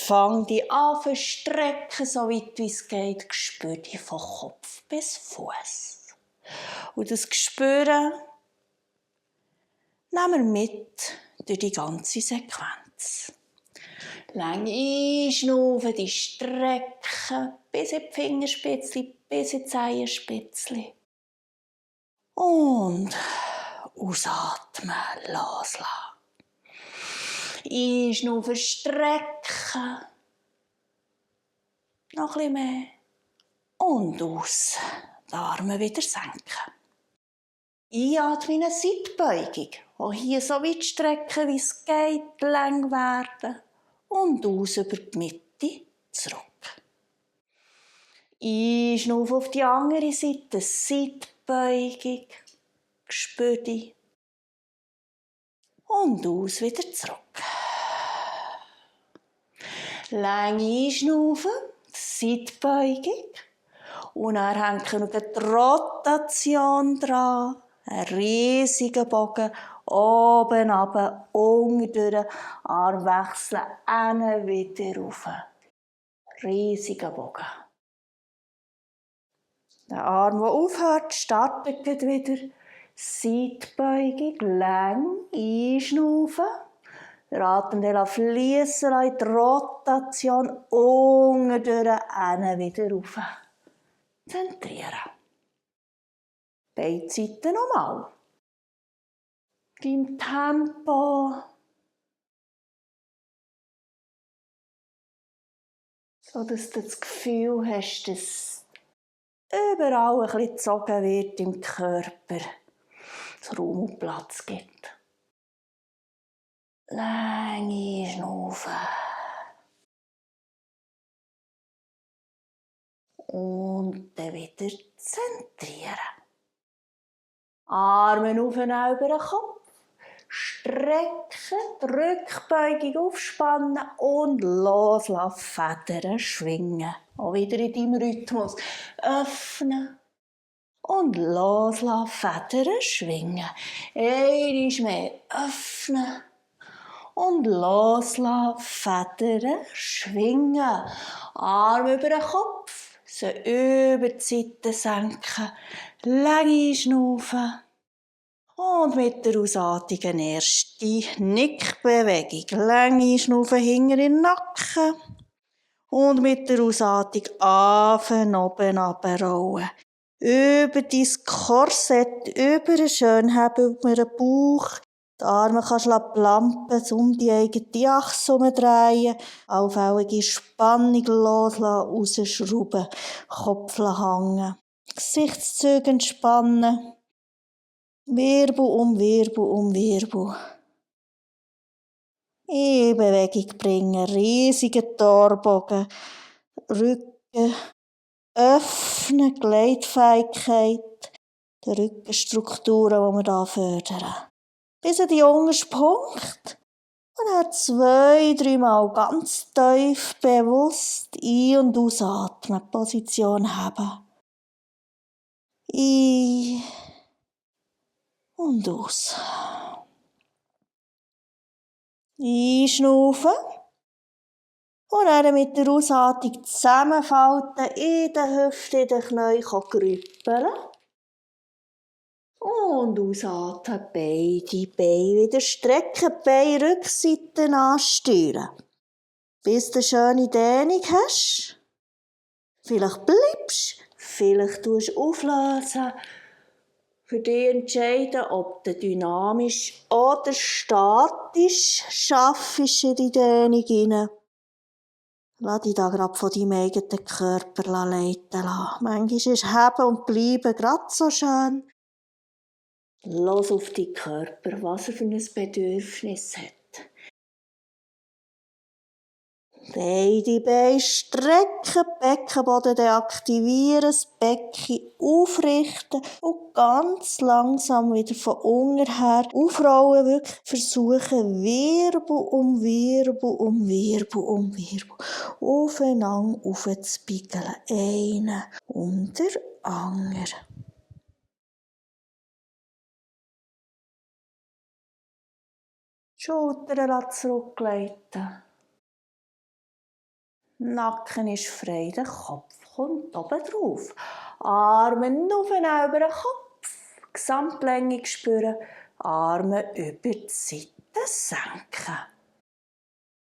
Fang dich an zu strecken, so weit wie es geht. Spür dich von Kopf bis Fuß. Und das Spüren nehmen wir mit durch die ganze Sequenz. Lang einschnaufen, die strecken, bis in die Fingerspitzchen, bis in die Zehenspitzchen. Und ausatmen, loslassen. Einschnaufen, strecken. Noch ein bisschen mehr. Und aus. Die Arme wieder senken. Einatmen, eine Seitbeugung. Auch hier so weit strecken, wie es geht, lang werden. Und aus über die Mitte zurück. Einschnaufen auf die andere Seite, Seitbeugung. Spür dich. Und aus wieder zurück. Lang einschnaufen, Seitbeugung. Und dann hängen wir noch die Rotation dran. Ein riesiger Bogen. Oben, runter, unten durch. Arm wechseln, hinten wieder rauf. Riesiger Bogen. Der Arm, der aufhört, startet wieder. Seitbeugung, lang, einschnaufen. Den Atem fließen lassen, die Rotation, unten durch, hinten wieder rauf. Zentrieren. Beide Seiten nochmal. Dein Tempo. So dass du das Gefühl hast, dass überall ein bisschen gezogen wird im Körper. Es Raum und Platz gibt. Lang einschnaufen. Und dann wieder zentrieren. Arme auf und über den Kopf. Strecken, die Rückbeugung aufspannen und loslassen, Federn schwingen. Auch wieder in deinem Rhythmus. Öffnen und loslassen, Federn schwingen. Einmal mehr öffnen und loslassen, Federn schwingen. Arme über den Kopf, sie über die Seite senken, lang einschnaufen. Und mit der Ausatmung eine erste Nickbewegung. Lang einschnaufen, hinter in den Nacken. Und mit der Ausatmung anfangen, oben runterrollen. Über dein Korsett, über den Schönhebel, über den Bauch. Die Arme kannst du plampen, um die eigene Achse drehen. Allfällige Spannung loslassen, rausschrauben. Kopf hängen. Gesichtszüge entspannen. Wirbel um Wirbel um Wirbel. In Bewegung bringen, riesige Torbogen, Rücken, öffnen, Gleitfähigkeit, die Rückenstrukturen, die wir hier fördern. Bis an den untersten Punkt. Und dann 2-3 Mal ganz tief bewusst ein- und ausatmen, Position haben. Ein- und aus. Einschnaufen. Und dann mit der Ausatmung zusammenfalten, in den Hüften, in den Knien grüppeln. Und ausatmen, beide Beine wieder strecken, Beine Rückseiten ansteuern. Bis du eine schöne Dehnung hast. Vielleicht bleibst, vielleicht tust du auflösen. Für dich entscheiden, ob du dynamisch oder statisch schaffst in die Dehnung hinein. Lass dich da gerade von deinem eigenen Körper leiten lassen. Manchmal ist Heben und Bleiben gerade so schön. Los auf deinen Körper, was er für ein Bedürfnis hat. Beide Beine strecken, Beckenboden deaktivieren, das Becken aufrichten und ganz langsam wieder von unten her aufrollen. Wirklich versuchen, Wirbel um Wirbel um Wirbel um Wirbel aufeinander aufzubiegeln. Einen und der andere. Schultern zurückleiten. Nacken ist frei, der Kopf kommt oben drauf. Arme auf und über den Kopf. Gesamtlänge spüren. Arme über die Seite senken.